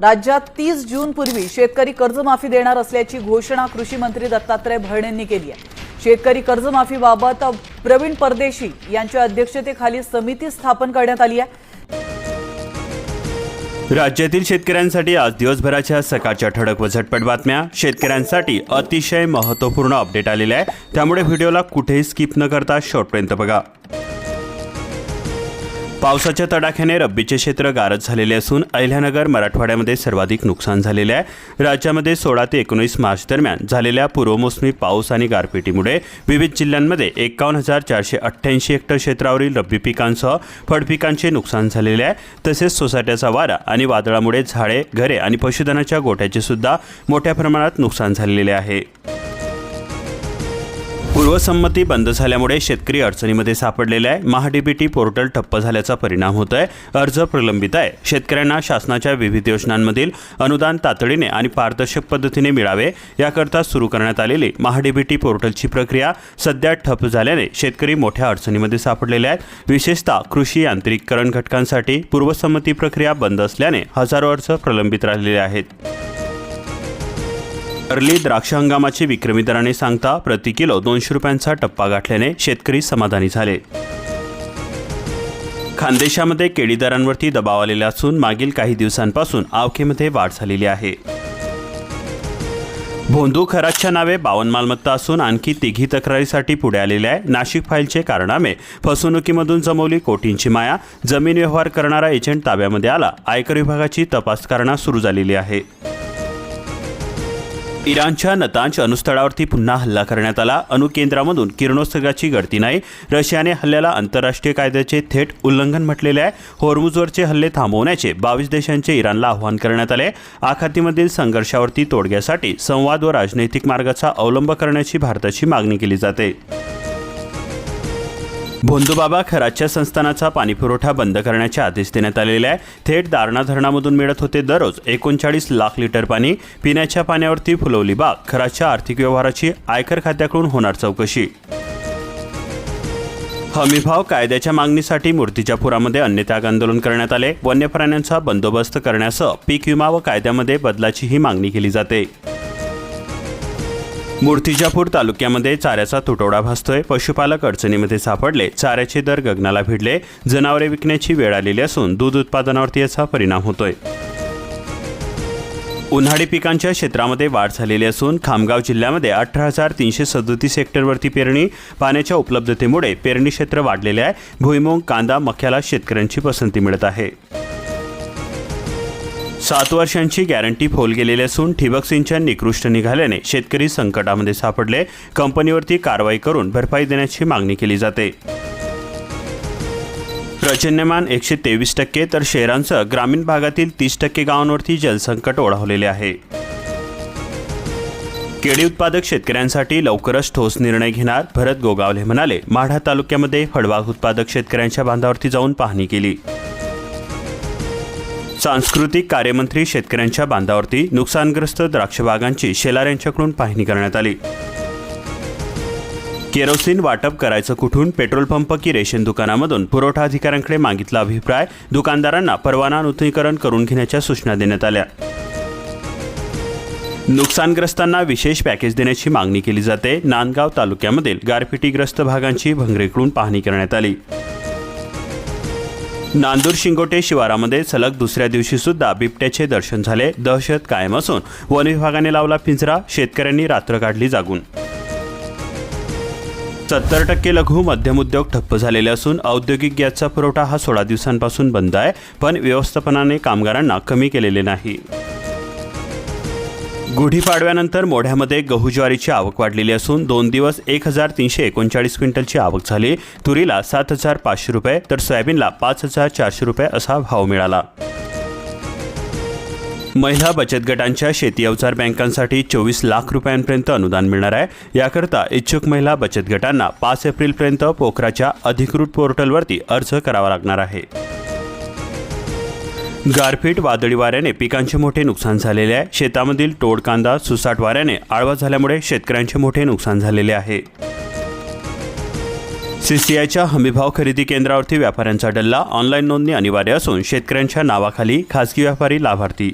राज्यात 30 जूनपूर्वी शेतकरी कर्जमाफी देणार असल्याची घोषणा कृषी मंत्री दत्तात्रय भरणेंनी केली आहे। शेतकरी कर्जमाफीबाबत प्रवीण परदेशी यांच्या अध्यक्षतेखाली समिती स्थापन करण्यात आली आहे। राज्यातील शेतकऱ्यांसाठी आज दिवसभराच्या सकाळच्या ठळक व झटपट बातम्या। शेतकऱ्यांसाठी अतिशय महत्त्वपूर्ण अपडेट आलेले आहे, त्यामुळे व्हिडिओला कुठेही स्किप न करता शेवटपर्यंत बघा। पावसाच्या तडाख्याने रब्बीचे क्षेत्र गारज झालेले असून अहिल्यानगर मराठवाड्यामध्ये सर्वाधिक नुकसान झालेले आहे। राज्यामध्ये 16 ते 19 मार्च दरम्यान झालेल्या पूर्वमोसमी पाऊस आणि गारपिटीमुळे विविध जिल्ह्यांमध्ये 51,488 हेक्टर क्षेत्रावरील रब्बी पिकांसह फळपिकांचे नुकसान झालेले आहे। तसेच सोसाट्याचा वारा आणि वादळामुळे झाडे, घरे आणि पशुधनाच्या गोठ्याचे सुद्धा मोठ्या प्रमाणात नुकसान झालेले आहे। पूर्वसंमती बंद झाल्यामुळे शेतकरी अडचणीमध्ये सापडलेले आहे। महाडीबीटी पोर्टल ठप्प झाल्याचा परिणाम होत आहे, अर्ज प्रलंबित आहे। शेतकऱ्यांना शासनाच्या विविध योजनांमधील अनुदान तातडीने आणि पारदर्शक पद्धतीने मिळावे याकरता सुरू करण्यात आलेली महाडीबीटी पोर्टलची प्रक्रिया सध्या ठप्प झाल्याने शेतकरी मोठ्या अडचणीमध्ये सापडलेले आहेत। विशेषतः कृषी यांत्रिकीकरण घटकांसाठी पूर्वसंमती प्रक्रिया बंद असल्याने हजारो अर्ज प्रलंबित राहिलेले आहेत। अर्ली द्राक्ष हंगामाची विक्रमी दराने सांगता प्रति किलो 200 रुपयांचा टप्पा गाठल्याने शेतकरी समाधानी झाले। खानदेशामध्ये केळी दरांवरती दबाव आलेला असून मागील काही दिवसांपासून आवकेमध्ये वाढ झालेली आहे। भोंदू खरातच्या नावे 52 मालमत्ता असून आणखी तिघी तक्रारीसाठी पुढे आलेले आहे। नाशिक फाईलचे कारनामे, फसवणुकीमधून जमवली कोटींची माया, जमीन व्यवहार करणारा एजंट ताब्यामध्ये आला, आयकर विभागाची तपास करणे सुरू झालेली आहे। इराणच्या नतांज अणुस्थळावरती पुन्हा हल्ला करण्यात आला। अणुकेंद्रामधून किरणोत्सर्गाची गळती नाही। रशियाने हल्ल्याला आंतरराष्ट्रीय कायद्याचे थेट उल्लंघन म्हटलेले आहे। होर्मुझवरचे हल्ले थांबवण्याचे 22 देशांचे इराणला आवाहन करण्यात आले। आखातीमधील संघर्षावरती तोडग्यासाठी संवाद व राजनैतिक मार्गाचा अवलंब करण्याची भारताची मागणी केली जाते। भोंदूबाबा खरातच्या संस्थानाचा पाणीपुरवठा बंद करण्याचे आदेश देण्यात आलेले आहे। थेट दारणा धरणामधून मिळत होते दररोज 39 लाख लिटर पाणी। पिण्याच्या पाण्यावरती फुलवली बाग, खरातच्या आर्थिक व्यवहाराची आयकर खात्याकडून होणार चौकशी। हमीभाव कायद्याच्या मागणीसाठी मूर्तिजापुरामध्ये अन्नत्याग आंदोलन करण्यात आले। वन्य प्राण्यांचा बंदोबस्त करण्यासह पीक विमा व कायद्यामध्ये बदलाचीही मागणी केली जाते। मूर्तिजापूर तालुक्यामध्ये चाऱ्याचा तुटवडा भासतोय। पशुपालक अडचणीमध्ये सापडले, चाऱ्याचे दर गगनाला भिडले, जनावरे विकण्याची वेळ आलेली असून दूध उत्पादनावरती याचा परिणाम होतोय। उन्हाळी पिकांच्या क्षेत्रामध्ये वाढ झालेली असून खामगाव जिल्ह्यामध्ये 18,337 हेक्टरवरती पेरणी। पाण्याच्या उपलब्धतेमुळे पेरणी क्षेत्र वाढलेले आहे। भुईमूग, कांदा, मक्याला शेतकऱ्यांची पसंती मिळत आहे। 7 वर्षांची गॅरंटी फोल गेलेली असून ठिबक सिंचन निकृष्ट निघाल्याने शेतकरी संकटामध्ये सापडले। कंपनीवरती कारवाई करून भरपाई देण्याची मागणी केली जाते। पर्जन्यमान 123%, तर शहरांसह ग्रामीण भागातील 30% गावांवरती जलसंकट ओढावलेले आहे। केळी उत्पादक शेतकऱ्यांसाठी लवकरच ठोस निर्णय घेणार, भरत गोगावले म्हणाले। माढा तालुक्यामध्ये फळबाग उत्पादक शेतकऱ्यांच्या बांधावरती जाऊन पाहणी केली। सांस्कृतिक कार्यमंत्री शेतकऱ्यांच्या बांधावरती नुकसानग्रस्त द्राक्षबागांची शेलार यांच्याकडून पाहणी करण्यात आली। केरोसिन वाटप करायचं कुठून, पेट्रोल पंप की रेशन दुकानामधून पुरवठा अधिकाऱ्यांकडे मागितला अभिप्राय। दुकानदारांना परवाना नूतनीकरण करून घेण्याच्या सूचना देण्यात आल्या। नुकसानग्रस्तांना विशेष पॅकेज देण्याची मागणी केली जाते। नांदगाव तालुक्यामधील गारपिटीग्रस्त भागांची भंगरेकडून पाहणी करण्यात आली। नांदूर शिंगोटे शिवारामध्ये सलग दुसऱ्या दिवशी सुद्धा बिबट्याचे दर्शन झाले। दहशत कायम असून वन विभागाने लावला पिंजरा, शेतकऱ्यांनी रात्र काढली जागून। 70% लघु मध्यम उद्योग ठप्प झालेले असून औद्योगिक गॅसचा पुरवठा हा 16 दिवसांपासून बंद आहे, पण व्यवस्थापनाने कामगारांना कमी केलेले नाही। गुढीपाडव्यानंतर मोढ्यामध्ये गहू ज्वारीची आवक वाढलेली असून 2 दिवस 1,339 क्विंटलची आवक झाली। तुरीला 7,500 रुपये तर सोयाबीनला 5,400 रुपये असा भाव मिळाला। महिला बचत गटांच्या शेती अवजार बँकांसाठी 24 लाख रुपयांपर्यंत अनुदान मिळणार आहे। याकरता इच्छुक महिला बचत गटांना 5 एप्रिलपर्यंत पोखराच्या अधिकृत पोर्टलवरती अर्ज करावा लागणार आहे। गारपीट, वादळी वाऱ्याने पिकांचे मोठे नुकसान झालेले आहे। शेतामधील तोड कांदा सुसाट वाऱ्याने आळवा झाल्यामुळे शेतकऱ्यांचे मोठे नुकसान झालेले आहे। सीसीआयच्या हमीभाव खरेदी केंद्रावरती व्यापाऱ्यांचा डल्ला। ऑनलाईन नोंदणी अनिवार्य असून शेतकऱ्यांच्या नावाखाली खासगी व्यापारी लाभार्थी।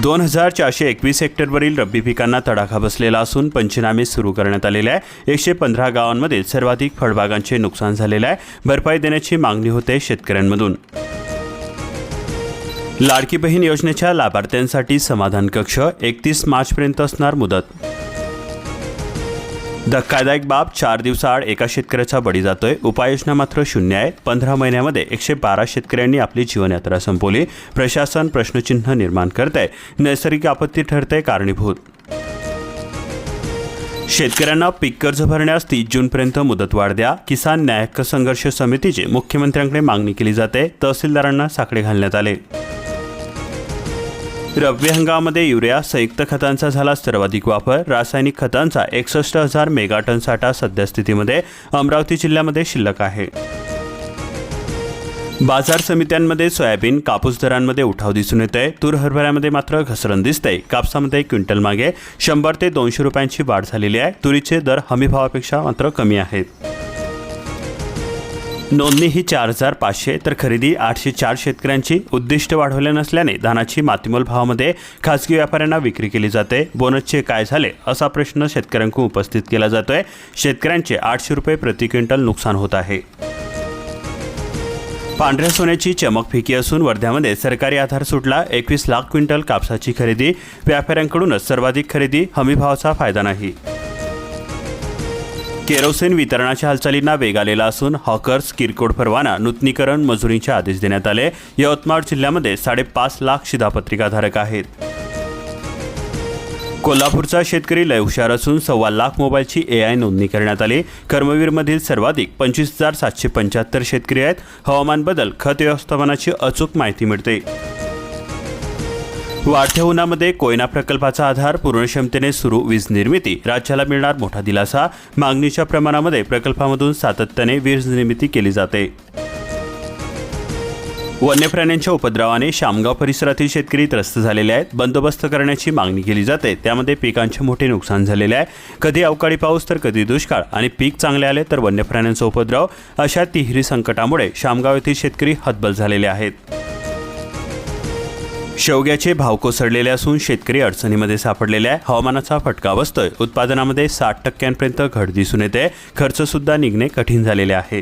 2421 हेक्टरवरील रब्बी पिकांना तडाखा बसलेला असून पंचनामे सुरू करण्यात आलेले आहे. 115 गावांमध्ये सर्वाधिक फळबागांचे नुकसान झालेले आहे. भरपाई देण्याची मागणी होते शेतकऱ्यांमधून. लाडकी बहीण योजनेच्या लाभार्थ्यांसाठी समाधान कक्ष 31 मार्चपर्यंत असणार मुदत. धक्कादायक बाब, 4 दिवसाआड एका शेतकऱ्याचा बळी जातोय. उपाययोजना मात्र शून्य आहे. 15 महिन्यामध्ये 112 शेतकऱ्यांनी आपली जीवनयात्रा संपवली. प्रशासन प्रश्नचिन्ह निर्माण करतंय. नैसर्गिक आपत्ती ठरते कारणीभूत. शेतकऱ्यांना पीक कर्ज भरण्यास 30 जूनपर्यंत मुदतवाढ द्या. किसान न्याय हक्क संघर्ष समितीची मुख्यमंत्र्यांकडे मागणी केली जाते. तहसीलदारांना साकडे घालण्यात आले. रब्बी हंगामामध्ये युरिया संयुक्त खतांचा झाला सर्वाधिक वापर. रासायनिक खतांचा 61,000 मेगाटन साठा सद्यस्थितीमध्ये अमरावती जिल्ह्यामध्ये शिल्लक आहे. बाजार समित्यांमध्ये सोयाबीन कापूस दरांमध्ये उठाव दिसून येत आहे. तूर हरभऱ्यामध्ये मात्र घसरण दिसते. कापसामध्ये क्विंटल मागे 100 ते 200 रुपयांची वाढ झालेली आहे. तुरीचे दर हमीभावापेक्षा मात्र कमी आहेत. नोंदणी ही 4,500 तर खरेदी 804 शेतकऱ्यांची. उद्दिष्ट वाढवले नसल्याने धानाची मातीमोल भावामध्ये खासगी व्यापाऱ्यांना विक्री केली जाते. बोनसचे काय झाले असा प्रश्न शेतकऱ्यांकडून उपस्थित केला जातोय. शेतकऱ्यांचे 800 रुपये प्रति क्विंटल नुकसान होत आहे. पांढऱ्या सोन्याची चमक फिकी असून वर्ध्यामध्ये सरकारी आधार सुटला. 21 लाख क्विंटल कापसाची खरेदी. व्यापाऱ्यांकडूनच सर्वाधिक खरेदी. हमीभावाचा फायदा नाही. केरोसिन वितरणाच्या हालचालींना वेग आलेला असून हॉकर्स किरकोळ परवाना नूतनीकरण मजुरींचे आदेश देण्यात आले. यवतमाळ जिल्ह्यामध्ये 5.5 लाख शिधापत्रिकाधारक आहेत. कोल्हापूरचा शेतकरी लय हुशार असून 1.25 लाख मोबाईलची AI नोंदणी करण्यात आली. कर्मवीरमधील सर्वाधिक 25,775 शेतकरी आहेत. हवामान बदल खत व्यवस्थापनाची अचूक माहिती मिळते. वाढत्या उन्हामध्ये कोयना प्रकल्पाचा आधार. पूर्ण क्षमतेने सुरू वीज निर्मिती. राज्याला मिळणार मोठा दिलासा. मागणीच्या प्रमाणामध्ये प्रकल्पामधून सातत्याने वीज निर्मिती केली जाते. वन्य प्राण्यांच्या उपद्रवाने शामगाव परिसरातील शेतकरी त्रस्त झालेले आहेत. बंदोबस्त करण्याची मागणी केली जाते. त्यामध्ये पिकांचे मोठे नुकसान झालेले आहे. कधी अवकाळी पाऊस तर कधी दुष्काळ आणि पीक चांगले आले तर वन्य प्राण्यांचा उपद्रव. अशा तिहेरी संकटामुळे शामगाव येथील शेतकरी हतबल झालेले आहेत. शेवग्याचे भाव कोसळलेले असून शेतकरी अडचणीमध्ये सापडलेले आहे. हवामानाचा फटका बसतोय. उत्पादनामध्ये 60% घट दिसून येते. खर्च सुद्धा निघणे कठीण झालेले आहे.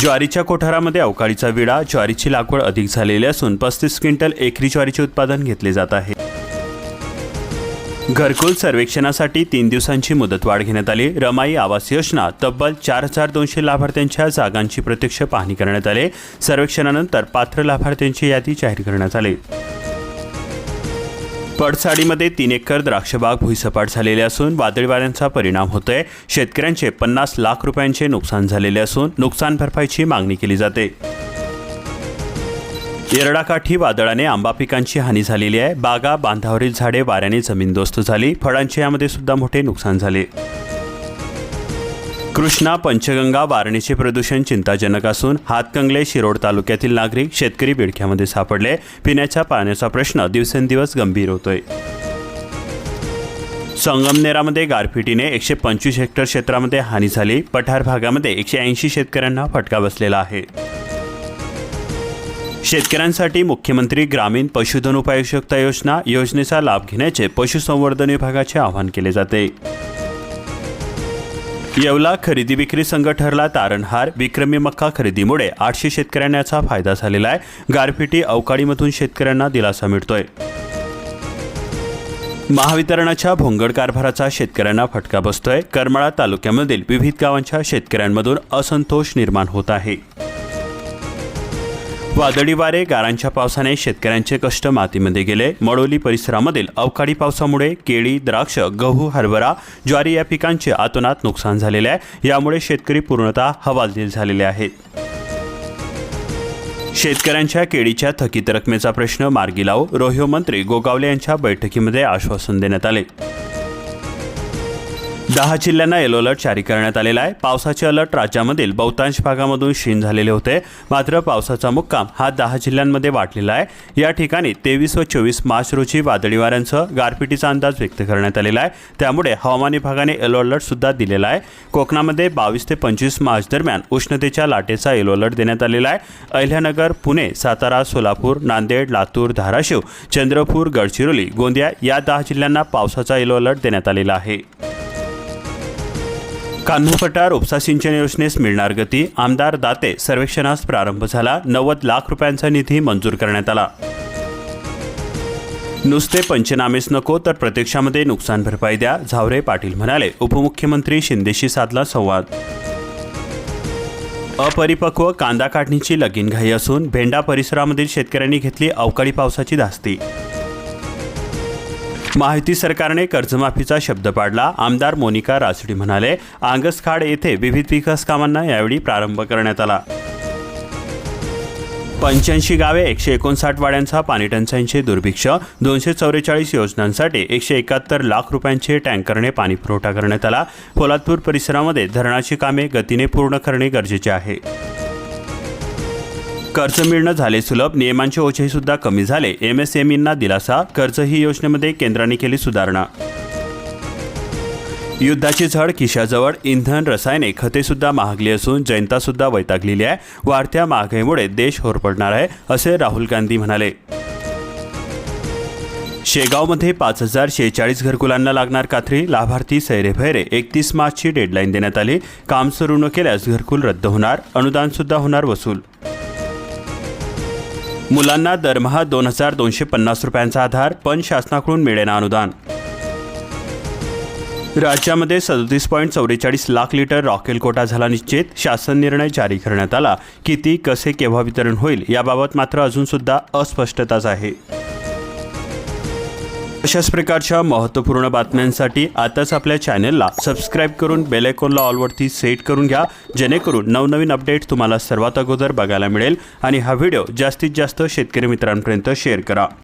ज्वारीच्या कोठारामध्ये अवकाळीचा विडा. ज्वारीची लागवड अधिक झालेली असून 35 क्विंटल एकरी ज्वारीचे उत्पादन घेतले जात आहे. घरकुल सर्वेक्षणासाठी 3 दिवसांची मुदतवाढ घेण्यात आली. रमाई आवास योजना तब्बल 4,200 लाभार्थ्यांच्या जागांची प्रत्यक्ष पाहणी करण्यात आली. सर्वेक्षणानंतर पात्र लाभार्थ्यांची यादी जाहीर करण्यात आली. पडसाडीमध्ये 3 एकर द्राक्षबाग भुईसपाट झालेले असून वादळी वाऱ्यांचा परिणाम होतोय. शेतकऱ्यांचे 50 लाख रुपयांचे नुकसान झालेले असून नुकसान भरपाईची मागणी केली जाते. येरडाकाठी वादळाने आंबा पिकांची हानी झालेली आहे. बागा बांधावरील झाडे वाऱ्याने जमीनदोस्त झाली. फळांचे यामध्ये सुद्धा मोठे नुकसान झाले. कृष्णा पंचगंगा वारणीचे प्रदूषण चिंताजनक असून हातकंगले शिरोड तालुक्यातील नागरिक शेतकरी बिडख्यामध्ये सापडले. पिण्याच्या पाण्याचा प्रश्न दिवसेंदिवस गंभीर होतोय. संगमनेरामध्ये गारपिटीने 125 हेक्टर क्षेत्रामध्ये हानी झाली. पठार भागामध्ये 180 शेतकऱ्यांना फटका बसलेला आहे. शेतकऱ्यांसाठी मुख्यमंत्री ग्रामीण पशुधन उपाययोजना योजनेचा लाभ घेण्याचे पशुसंवर्धन विभागाचे आवाहन केले जाते. येवला खरेदी विक्री संघ ठरला तारणहार. विक्रमी मक्का खरेदीमुळे 800 शेतकऱ्यांना याचा फायदा झालेला आहे. गारपिटी अवकाळीमधून शेतकऱ्यांना दिलासा मिळतोय. महावितरणाच्या भोंगड कारभाराचा शेतकऱ्यांना फटका बसतोय. करमाळा तालुक्यामधील विविध गावांच्या शेतकऱ्यांमधून असंतोष निर्माण होत आहे. वादळी वारे गारांच्या पावसाने शेतकऱ्यांचे कष्ट मातीमध्ये गेले. मळोली परिसरामधील अवकाळी पावसामुळे केळी, द्राक्ष, गहू, हरभरा, ज्वारी या पिकांचे अतोनात नुकसान झालेले आहे. यामुळे शेतकरी पूर्णतः हवालदिल झालेले आहेत. शेतकऱ्यांच्या केळीच्या थकीत रकमेचा प्रश्न मार्गी लावू. रोह्यो मंत्री गोगावले यांच्या बैठकीमध्ये आश्वासन देण्यात आले. 10 जिल्ह्यांना येलो अलर्ट जारी करण्यात आलेला आहे. पावसाचे अलर्ट राज्यामधील बहुतांश भागामधून क्षीण झालेले होते. मात्र पावसाचा मुक्काम हा 10 जिल्ह्यांमध्ये वाढलेला आहे. या ठिकाणी 23 व 24 मार्च रोजी वादळी वाऱ्यांसह गारपिटीचा अंदाज व्यक्त करण्यात आलेला आहे. त्यामुळे हवामान विभागाने येलो अलर्ट सुद्धा दिलेला आहे. कोकणामध्ये 22 ते 25 मार्च दरम्यान उष्णतेच्या लाटेचा येलो अलर्ट देण्यात आलेला आहे. अहिल्यानगर, पुणे, सातारा, सोलापूर, नांदेड, लातूर, धाराशिव, चंद्रपूर, गडचिरोली, गोंदिया या 10 जिल्ह्यांना पावसाचा येलो अलर्ट देण्यात आलेला आहे. कान्होपठार उपसा सिंचन योजनेस मिळणार गती. आमदार दाते सर्वेक्षणास प्रारंभ झाला. 90 लाख रुपयांचा निधी मंजूर करण्यात आला. नुसते पंचनामेच नको तर प्रत्यक्षामध्ये नुकसान भरपाई द्या, झावरे पाटील म्हणाले. उपमुख्यमंत्री शिंदेशी साधला संवाद. अपरिपक्व कांदा काढणीची लगीनघाई असून भेंडा परिसरामधील शेतकऱ्यांनी घेतली अवकाळी पावसाची धास्ती. महायुती सरकारने कर्जमाफीचा शब्द पाडला. आमदार मोनिका रासडी म्हणाले. आंगसखाड येथे विविध विकास कामांना यावेळी प्रारंभ करण्यात आला. 85 गावे, 159 वाड्यांचा पाणीटंचाईचे दुर्भिक्ष. 244 योजनांसाठी 171 लाख रुपयांचे टँकरने पाणी पुरवठा करण्यात आला. पोलादपूर परिसरामध्ये धरणाची कामे गतीने पूर्ण करणे गरजेचे आहे. कर्ज मिळणं झाले सुलभ. नियमांचे ओझे सुद्धा कमी झाले. MSMEंना दिलासा. कर्ज ही योजनेमध्ये केंद्राने केली सुधारणा. युद्धाची झळ खिशाजवळ. इंधन, रसायने, खते सुद्धा महागली असून जनता सुद्धा वैतागलेली आहे. वाढत्या महागाईमुळे देश होरपळणार आहे असे राहुल गांधी म्हणाले. शेगावमध्ये 5046 घरकुलांना लागणार कात्री. लाभार्थी सैरेभैरे. 31 मार्चची डेडलाईन देण्यात आली. काम सुरू न केल्यास घरकुल रद्द होणार. अनुदान सुद्धा होणार वसूल. मुलांना दरमहा 2250 रुपयांचा आधार. पण शासनाकडून मिळेना अनुदान. राज्यामध्ये 37.44 लाख लिटर रॉकेल कोटा झाला निश्चित. शासन निर्णय जारी करण्यात आला. किती, कसे, केव्हा वितरण होईल याबाबत मात्र अजून सुद्धा अस्पष्टताच आहे. अशाच प्रकारच्या महत्त्वपूर्ण बातम्यांसाठी आताच आपल्या चॅनलला सबस्क्राईब करून बेल आयकॉनला ऑलवरती सेट करून घ्या, जेणेकरून नवनवीन अपडेट्स तुम्हाला सर्वात अगोदर बघायला मिळेल. आणि हा व्हिडिओ जास्तीत जास्त शेतकरी मित्रांपर्यंत शेअर करा.